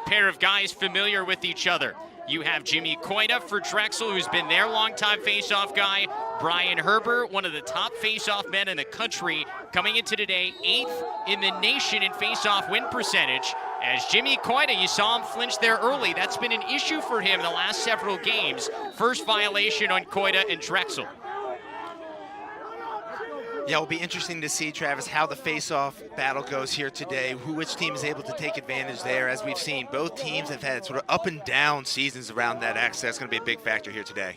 pair of guys familiar with each other. You have Jimmy QUINN D for Drexel, who's been their longtime face-off guy. Brian Herbert, one of the top face-off men in the country, coming into today 8th in the nation in face-off win percentage. As Jimmy QUINN D, you saw him flinch there early. That's been an issue for him in the last several games. First violation on QUINN D and Drexel. Yeah, it'll be interesting to see, Travis, how the face-off battle goes here today, which team is able to take advantage there. As we've seen, both teams have had sort of up and down seasons around that X. That's going to be a big factor here today.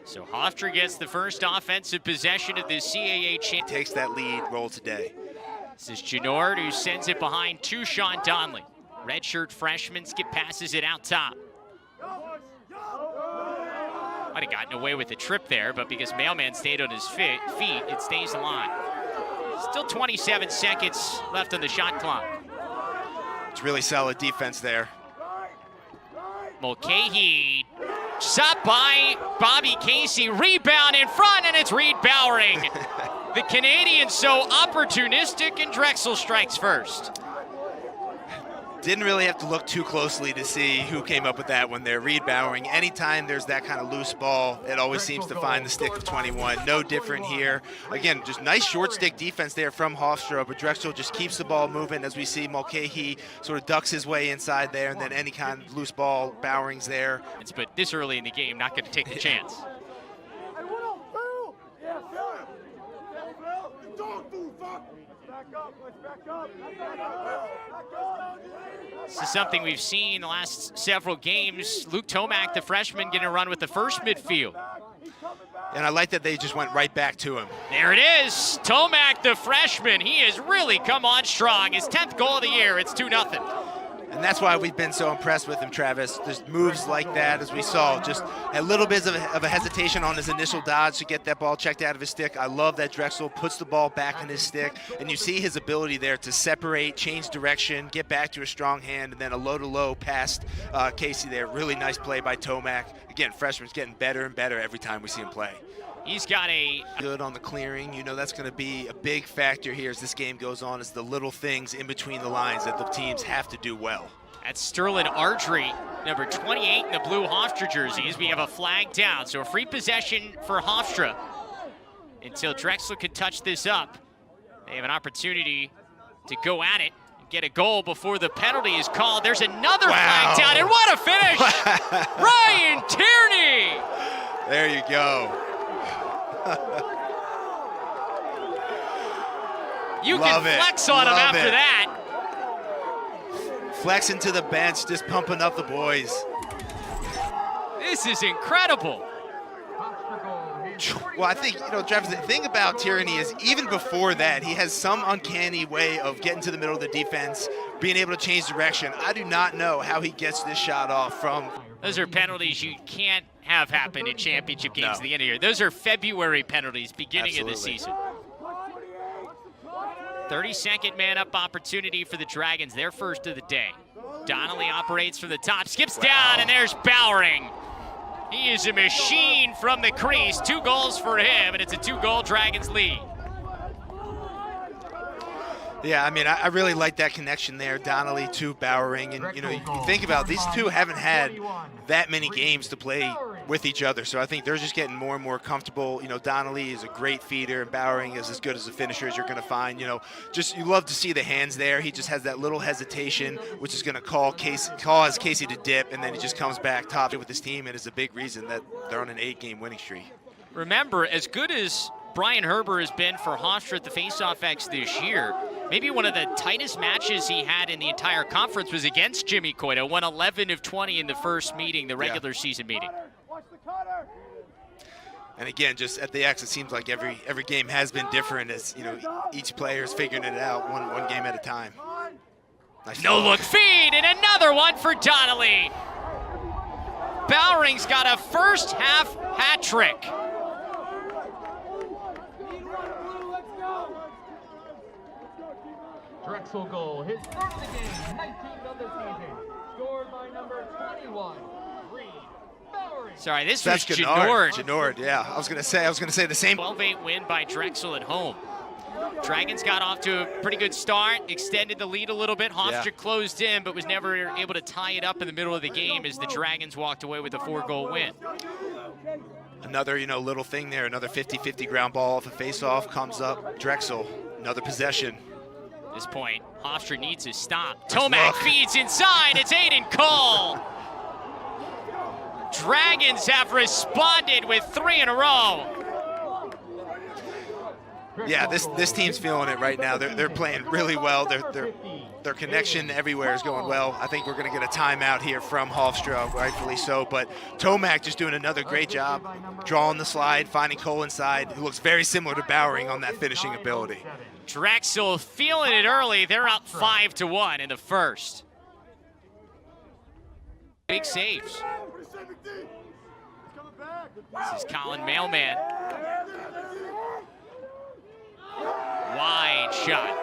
So Hofstra gets the first offensive possession of the CAA champ. Takes that lead role today. This is Genord, who sends it behind to Sean Donnelly. Redshirt freshman passes it out top. Might have gotten away with the trip there, but because Mailman stayed on his feet, it stays alive. Still 27 seconds left on the shot clock. It's really solid defense there. Mulcahy shot by Bobby Casey, rebound in front, and it's Reid Bowering. The Canadian so opportunistic, and Drexel strikes first. Didn't really have to look too closely to see who came up with that one there. Reid Bowering, anytime there's that kind of loose ball, it always seems to find the stick of 21. No different here. Again, just nice short stick defense there from Hofstra, but Drexel just keeps the ball moving as we see Mulcahy sort of ducks his way inside there, and then any kind of loose ball, Bowering's there. But this early in the game, not going to take the chance. This is something we've seen the last several games. Luke TOMAK, the freshman, getting a run with the first midfield. And I like that they just went right back to him. There it is. TOMAK, the freshman. He has really come on strong. His 10th goal of the year. It's 2-0. And that's why we've been so impressed with him, Travis. Just moves like that, as we saw, just a little bit of a hesitation on his initial dodge to get that ball checked out of his stick. I love that Drexel puts the ball back in his stick, and you see his ability there to separate, change direction, get back to a strong hand, and then a low-to-low past Casey there. Really nice play by TOMAK. Again, freshman's getting better and better every time we see him play. He's got a good on the clearing. You know that's going to be a big factor here as this game goes on. It's the little things in between the lines that the teams have to do well. That's Sterling Ardrey, number 28 in the blue Hofstra jerseys. We have a flag down, so a free possession for Hofstra until Drexel can touch this up. They have an opportunity to go at it and get a goal before the penalty is called. There's another flag down, and what a finish! RYAN TIERNEA! There you go. You can flex on him after that. Flexing to the bench, just pumping up the boys. This is incredible. Well, I think, Travis, the thing about Tierney is even before that, he has some uncanny way of getting to the middle of the defense, being able to change direction. I do not know how he gets this shot off from. Those are penalties you can't have happen in championship games at the end of the year. Those are February penalties, beginning of the season. 32nd man-up opportunity for the Dragons, their first of the day. Donnelly operates from the top, skips down, and there's Bowering. He is a machine from the crease. 2 goals for him, and it's a 2-goal Dragons lead. Yeah, I mean, I really like that connection there, Donnelly to Bowering. And, you think about these two haven't had that many games to play with each other. So I think they're just getting more and more comfortable. Donnelly is a great feeder, and Bowering is as good as a finisher as you're going to find. You love to see the hands there. He just has that little hesitation, which is going to cause Casey to dip, and then he just comes back top with his team, and it's a big reason that they're on an 8-game winning streak. Remember, as good as Brian Herbert has been for Hofstra at the Face-Off X this year, maybe one of the tightest matches he had in the entire conference was against Jimmy QUINN D. Won 11 of 20 in the first meeting, the regular season meeting. And again, just at the X, it seems like every game has been different as, each player is figuring it out one game at a time. Nice no-look feed, and another one for Donnelly. Bowering's got a first-half hat trick. Drexel goal, his first of the game, 19th of the season, scored by number 21, Reid Bowering. Sorry, this was Genord. Genord, yeah. I was gonna say the same. 12-8 win by Drexel at home. Dragons got off to a pretty good start, extended the lead a little bit. Hofstra closed in, but was never able to tie it up in the middle of the game as the Dragons walked away with a 4-goal win. Another, little thing there, another 50-50 ground ball off a face-off comes up. Drexel, another possession. At this point, Hofstra needs to stop. TOMAK feeds inside, it's AIDAN COLL. Dragons have responded with 3 in a row. Yeah, this team's feeling it right now. They're playing really well. Their connection everywhere is going well. I think we're going to get a timeout here from Hofstra, rightfully so. But TOMAK just doing another great job, drawing the slide, finding Cole inside, who looks very similar to Bowering on that finishing ability. Drexel feeling it early. They're up 5-1 in the first. Big saves. This is Colin Mailman. Wide shot.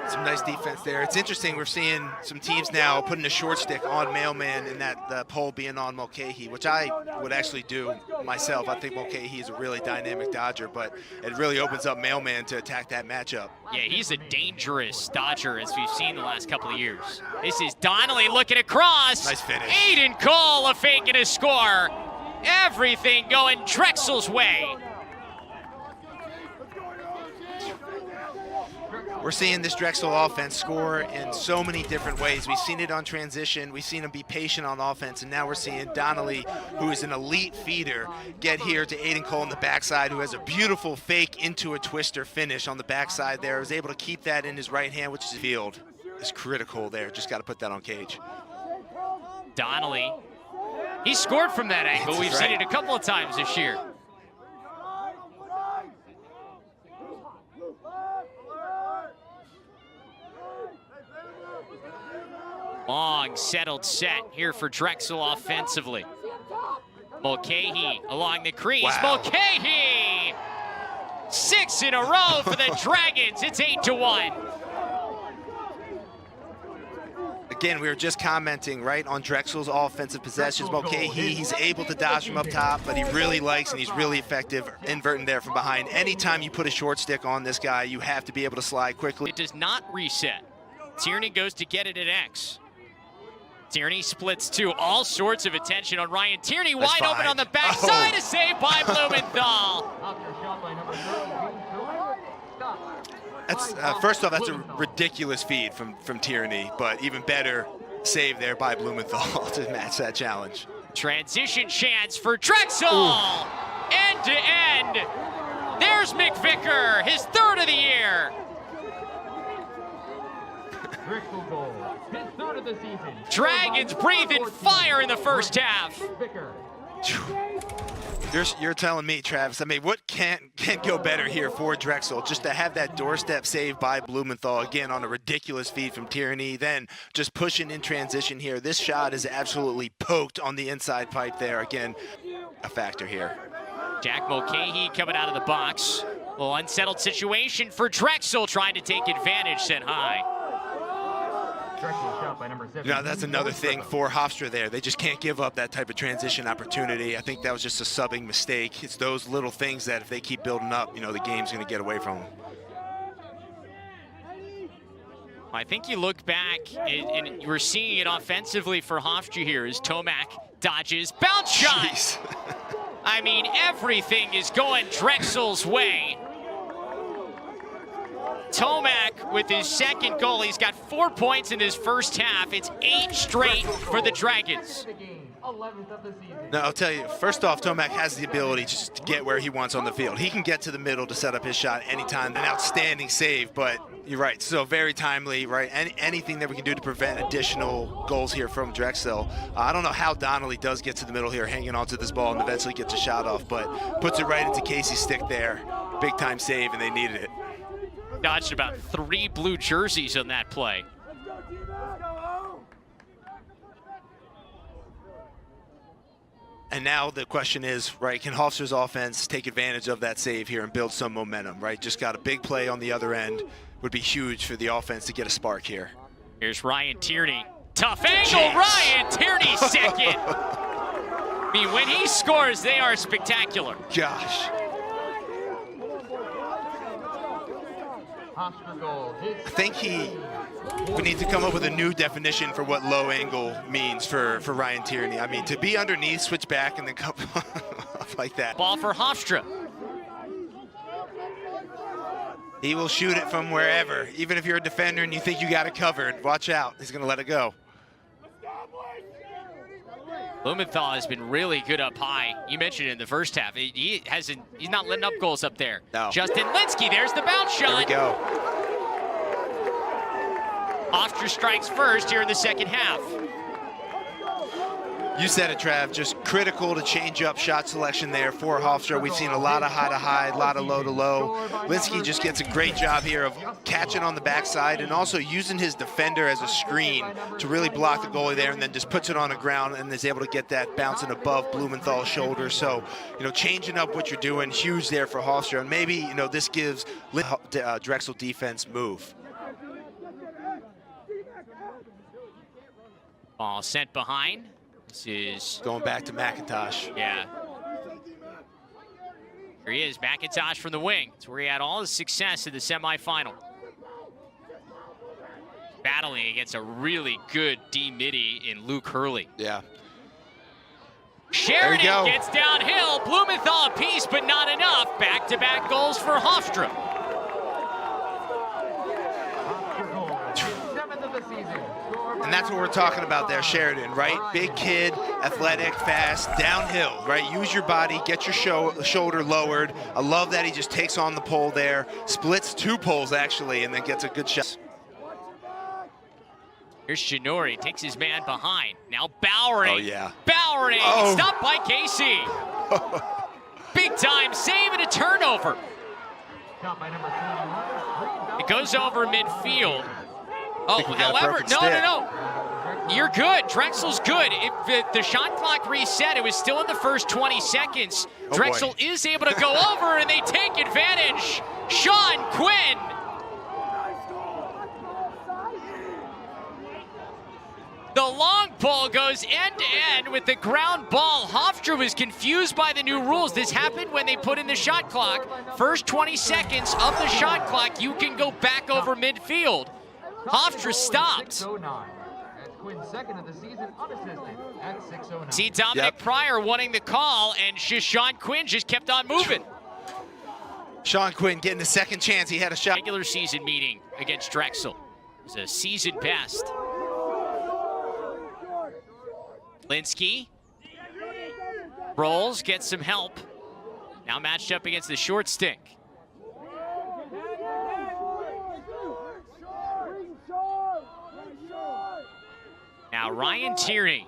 Some nice defense there. It's interesting, we're seeing some teams now putting a short stick on Mailman and the pole being on Mulcahy, which I would actually do myself. I think Mulcahy is a really dynamic dodger, but it really opens up Mailman to attack that matchup. Yeah, he's a dangerous dodger, as we've seen the last couple of years. This is Donnelly looking across. Nice finish. AIDAN COLL a fake and a score. Everything going Drexel's way. We're seeing this Drexel offense score in so many different ways. We've seen it on transition. We've seen him be patient on offense. And now we're seeing Donnelly, who is an elite feeder, get here to AIDAN COLL on the backside, who has a beautiful fake into a twister finish on the backside there. Was able to keep that in his right hand, which is field. Is critical there. Just got to put that on cage. Donnelly, he scored from that angle. We've seen it a couple of times this year. Long settled set here for Drexel offensively. Mulcahy along the crease. Wow. Mulcahy! 6 in a row for the Dragons. It's 8-1. Again, we were just commenting, right, on Drexel's offensive possessions. Mulcahy, he's able to dodge from up top, but he really likes and he's really effective inverting there from behind. Anytime you put a short stick on this guy, you have to be able to slide quickly. It does not reset. Tierney goes to get it at X. Tierney splits to all sorts of attention on Ryan Tierney. Wide open on the backside. A save by Blumenthal. That's first off, that's a ridiculous feed from Tierney, but even better save there by Blumenthal to match that challenge. Transition chance for Drexel. End to end. There's McVicker, his 3rd of the year. Drexel goal, his 3rd of the season. Dragons breathing fire in the first half. You're telling me, Travis, I mean, what can't go better here for Drexel? Just to have that doorstep save by Blumenthal, again, on a ridiculous feed from Tierney, then just pushing in transition here. This shot is absolutely poked on the inside pipe there. Again, a factor here. Jack Mulcahy coming out of the box. A little unsettled situation for Drexel, trying to take advantage, sent high. That's another thing for Hofstra there. They just can't give up that type of transition opportunity. I think that was just a subbing mistake. It's those little things that if they keep building up, the game's going to get away from them. I think you look back, and we're seeing it offensively for Hofstra here as TOMAK dodges. Bounce shot! Jeez. I mean, everything is going Drexel's way. TOMAK with his 2nd goal. He's got 4 points in his first half. It's 8 straight for the Dragons. Now, I'll tell you, first off, TOMAK has the ability just to get where he wants on the field. He can get to the middle to set up his shot anytime. An outstanding save, but you're right, so very timely, right? Anything that we can do to prevent additional goals here from Drexel. I don't know how Donnelly does get to the middle here, hanging onto this ball and eventually gets a shot off, but puts it right into Casey's stick there. Big time save, and they needed it. Dodged about 3 blue jerseys on that play. And now the question is, right, can Hofstra's offense take advantage of that save here and build some momentum, right? Just got a big play on the other end. Would be huge for the offense to get a spark here. Here's Ryan Tierney. Tough angle, Ryan Tierney 2nd. I mean, when he scores, they are spectacular. Gosh. Hofstra goal. I think we need to come up with a new definition for what low angle means for Ryan Tierney. I mean, to be underneath, switch back, and then come up like that. Ball for Hofstra. He will shoot it from wherever. Even if you're a defender and you think you got it covered, watch out. He's going to let it go. Blumenthal has been really good up high. You mentioned it in the first half. He's not letting up goals up there. No. Justin Lynskeey, there's the bounce shot. There we go. Hofstra strikes first here in the second half. You said it, Trav, just critical to change up shot selection there for Hofstra. We've seen a lot of high to high, a lot of low to low. Lynskeey just gets a great job here of catching on the backside and also using his defender as a screen to really block the goalie there, and then just puts it on the ground and is able to get that bouncing above Blumenthal's shoulder. So, changing up what you're doing, huge there for Hofstra. And maybe, this gives Drexel defense move. Ball sent behind. This is going back to McIntosh. Yeah. Here he is, McIntosh from the wing. It's where he had all his success in the semifinal. Battling against a really good D-midi in Luke Hurley. Yeah. Sheridan gets downhill. Blumenthal a piece, but not enough. Back-to-back goals for Hofstra. And that's what we're talking about there, Sheridan, right? Big kid, athletic, fast, downhill, right? Use your body, get your shoulder lowered. I love that he just takes on the pole there, splits 2 poles actually, and then gets a good shot. Here's Genord, he takes his man behind. Now Bowering. Oh, yeah. Bowering, stopped by Casey. Big time save and a turnover. It goes over midfield. Oh, however, no. You're good. Drexel's good. If the shot clock reset, it was still in the first 20 seconds. Drexel is able to go over, and they take advantage. Sean Quinn. The long ball goes end-to-end with the ground ball. Hofstra was confused by the new rules. This happened when they put in the shot clock. First 20 seconds of the shot clock, you can go back over midfield. Hofstra stopped. That's Quinn's second of the season, unassisted at 6:09. See Dominic Pryor wanting the call, and Sean Quinn just kept on moving. Sean Quinn getting a second chance. He had a shot. Regular season meeting against Drexel. It was a season best. Lynskeey rolls, gets some help. Now matched up against the short stick. Now Ryan Tierney.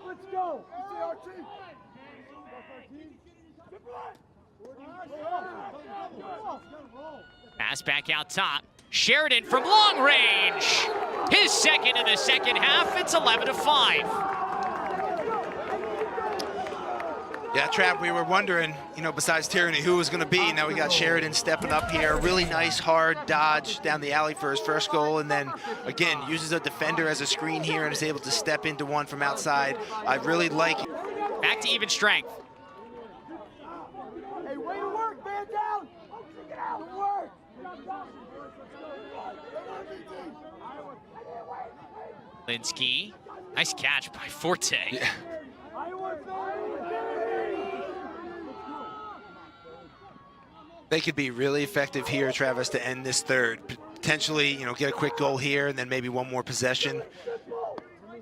Pass back out top. Sheridan from long range. His second in the second half. It's 11-5. Yeah, Trav, we were wondering, besides Tierney, who was going to be. Now we got Sheridan stepping up here. Really nice, hard dodge down the alley for his first goal. And then, again, uses a defender as a screen here and is able to step into one from outside. I really like it. Back to even strength. Hey, way to work, man down. Get out and work. Lynskeey. Nice catch by Forte. Yeah. They could be really effective here, Travis, to end this third. Potentially, get a quick goal here and then maybe one more possession. We're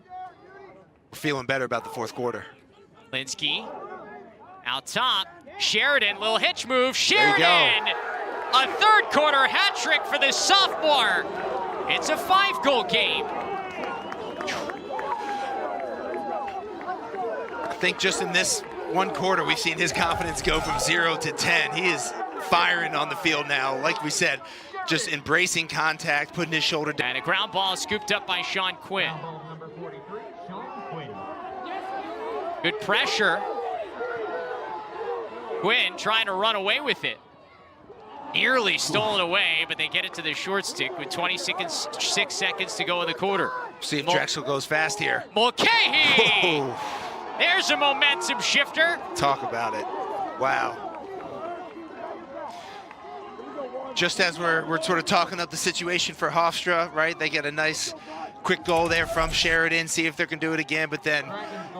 feeling better about the fourth quarter. Lynskeey out top. Sheridan, little hitch move. Sheridan! A third quarter hat trick for the sophomore. It's a 5-goal game. I think just in this one quarter, we've seen his confidence go from 0 to 10. He is firing on the field now. Like we said, just embracing contact, putting his shoulder down. And a ground ball scooped up by Sean Quinn. Number 43, Sean Quinn. Good pressure. Quinn trying to run away with it. Nearly stolen away, but they get it to the short stick with 6 seconds to go in the quarter. See if Drexel goes fast here. MULCAHY! There's a momentum shifter. Talk about it. Wow. just as we're sort of talking up the situation for Hofstra, right? They get a nice quick goal there from Sheridan, see if they can do it again. But then,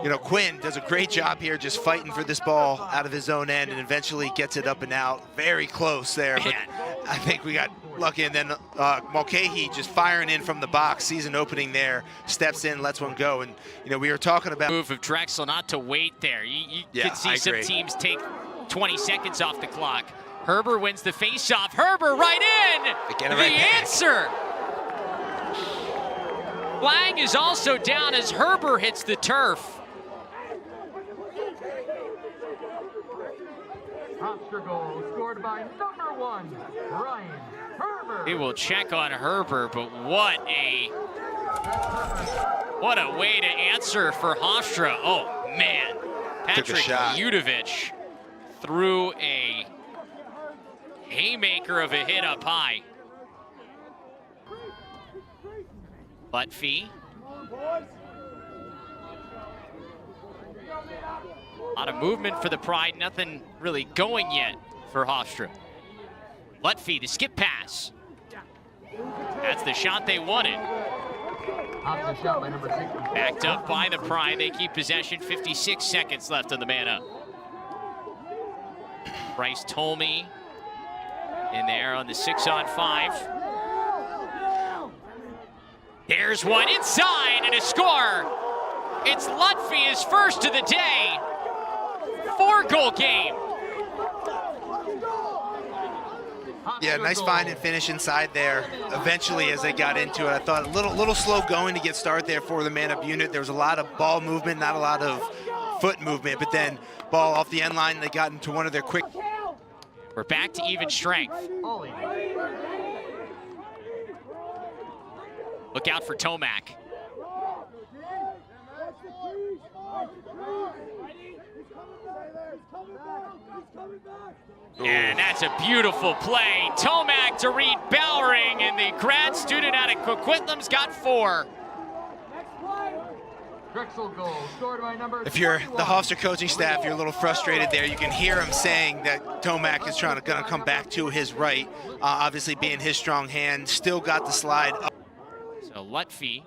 you know, Quinn does a great job here just fighting for this ball out of his own end and eventually gets it up and out. Very close there, but I think we got lucky. And then MULCAHY just firing in from the box, sees an opening there, steps in, lets one go. And, you know, we were talking about move of Drexel not to wait there. You could see some teams take 20 seconds off the clock. Herber wins the face-off. Herber right in! The answer! Flag is also down as Herber hits the turf. Hofstra goal scored by number 1, Ryan Herber. We will check on Herber, but what a way to answer for Hofstra. Oh man, Patrick Udovich threw a haymaker of a hit up high. Lutfi. A lot of movement for the Pride, nothing really going yet for Hofstra. Lutfi, the skip pass. That's the shot they wanted. Backed up by the Pride, they keep possession, 56 seconds left on the man up. Bryce Tolmie in there on the 6-on-5. There's one inside and a score. It's Lutfi, his first of the day. 4-goal game. Yeah, nice find and finish inside there. Eventually, as they got into it, I thought a little slow going to get started there for the man-up unit. There was a lot of ball movement, not a lot of foot movement, but then ball off the end line, they got into one of their quick. We're back to even strength. Look out for Tomak. And that's a beautiful play. Tomak to Reid Bowering, and the grad student out of Coquitlam's got 4. Drexel goal scored by number If you're the Hofstra coaching staff, you're a little frustrated there. You can hear him saying that Tomak is gonna come back to his right, obviously being his strong hand. Still got the slide up. So Lutfi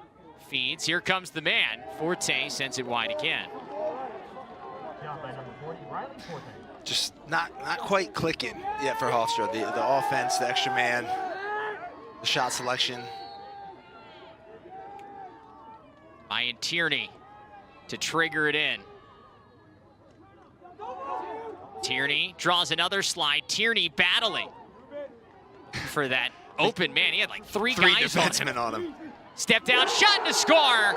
feeds. Here comes the man. Forte sends it wide again. Just not quite clicking yet for Hofstra. The offense, the extra man, the shot selection. RYAN Tierney to trigger it in. Tierney draws another slide. Tierney battling for that open man. He had like three guys on him. Step down shot and a score.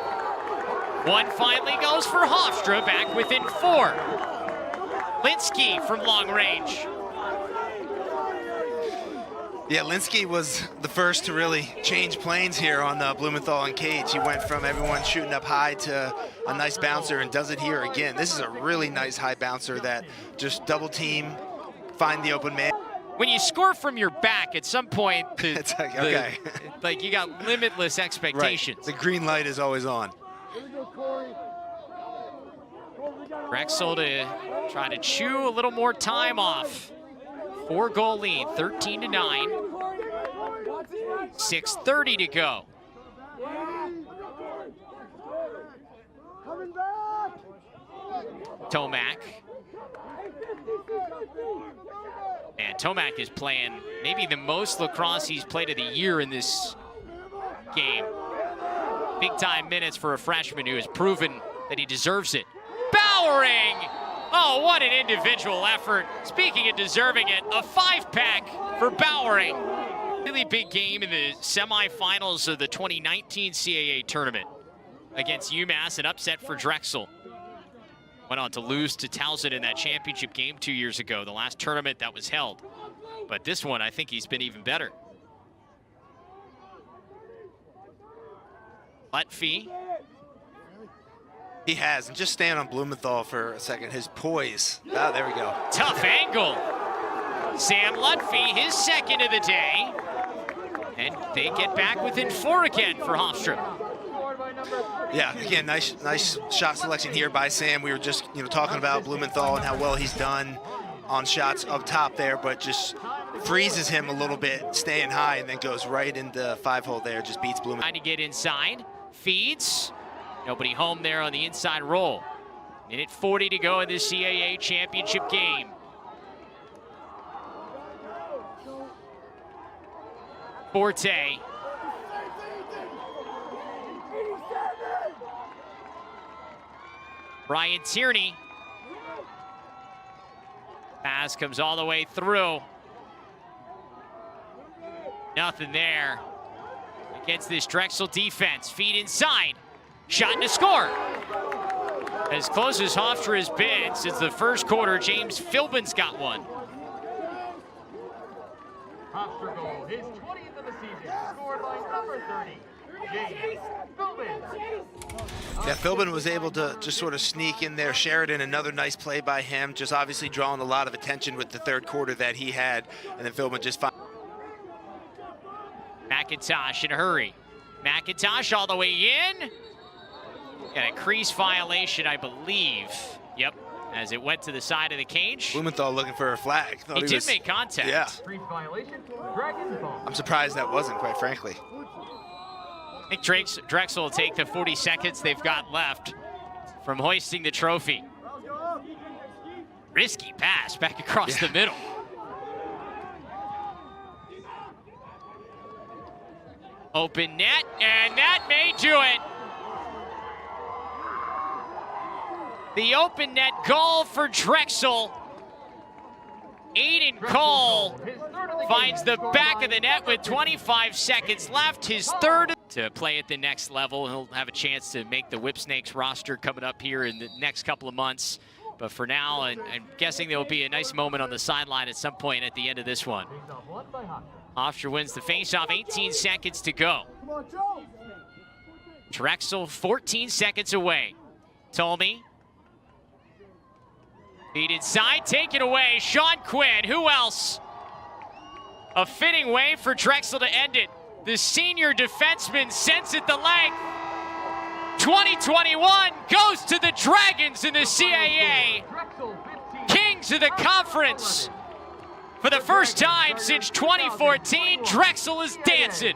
One finally goes for Hofstra, back within 4. Lynsky from long range. Yeah, Lynsky was the first to really change planes here on Blumenthal and Cage. He went from everyone shooting up high to a nice bouncer and does it here again. This is a really nice high bouncer that just double team, find the open man. When you score from your back, at some point, it's like, okay. Like you got limitless expectations. Right. The green light is always on. Drexel to try to chew a little more time off. 4-goal lead, 13-9. 6:30 to go. Tomak. And Tomak is playing maybe the most lacrosse he's played of the year in this game. Big time minutes for a freshman who has proven that he deserves it. Bowering! Oh, what an individual effort. Speaking of deserving it, a 5-pack for Bowering. Really big game in the semifinals of the 2019 CAA tournament against UMass, an upset for Drexel. Went on to lose to Towson in that championship game 2 years ago, the last tournament that was held. But this one, I think he's been even better. Lutfi. He has, and just stand on Blumenthal for a second. His poise. Ah, there we go. Tough angle. Sam Lutfi, his second of the day. And they get back within 4 again for Hofstra. Yeah, again, nice shot selection here by Sam. We were just talking about Blumenthal and how well he's done on shots up top there, but just freezes him a little bit, staying high, and then goes right into 5-hole there, just beats Blumen. Trying to get inside, feeds. Nobody home there on the inside roll. Minute 40 to go in this CAA championship game. Forte. RYAN Tierney. Pass comes all the way through. Nothing there against this Drexel defense. Feed inside. Shot and a score. As close as Hofstra has been since the first quarter, James Philbin's got one. Hofstra goal, his 20th of the season, scored by number 30, James Philbin. Yeah, Philbin was able to just sort of sneak in there. Sheridan, another nice play by him, just obviously drawing a lot of attention with the third quarter that he had, and then Philbin just McIntosh in a hurry. McIntosh all the way in. Got a crease violation, I believe. Yep, as it went to the side of the cage. Blumenthal looking for a flag. He did make contact. Yeah. Crease violation, Dragon's ball. I'm surprised that wasn't, quite frankly. I think Drexel will take the 40 seconds they've got left from hoisting the trophy. Risky pass back across the middle. Open net, and that may do it. The open net goal for Drexel. AIDAN COLL finds the back of the net with 25 seconds left. His third to play at the next level. He'll have a chance to make the Whipsnakes roster coming up here in the next couple of months. But for now, I'm guessing there will be a nice moment on the sideline at some point at the end of this one. Hofstra wins the faceoff, 18 seconds to go. Drexel 14 seconds away. TOMAK. Feed inside, take it away. Sean Quinn, who else? A fitting way for Drexel to end it. The senior defenseman sends it the length. 2021 goes to the Dragons in the CAA. Kings of the conference. For the first time since 2014, Drexel is dancing.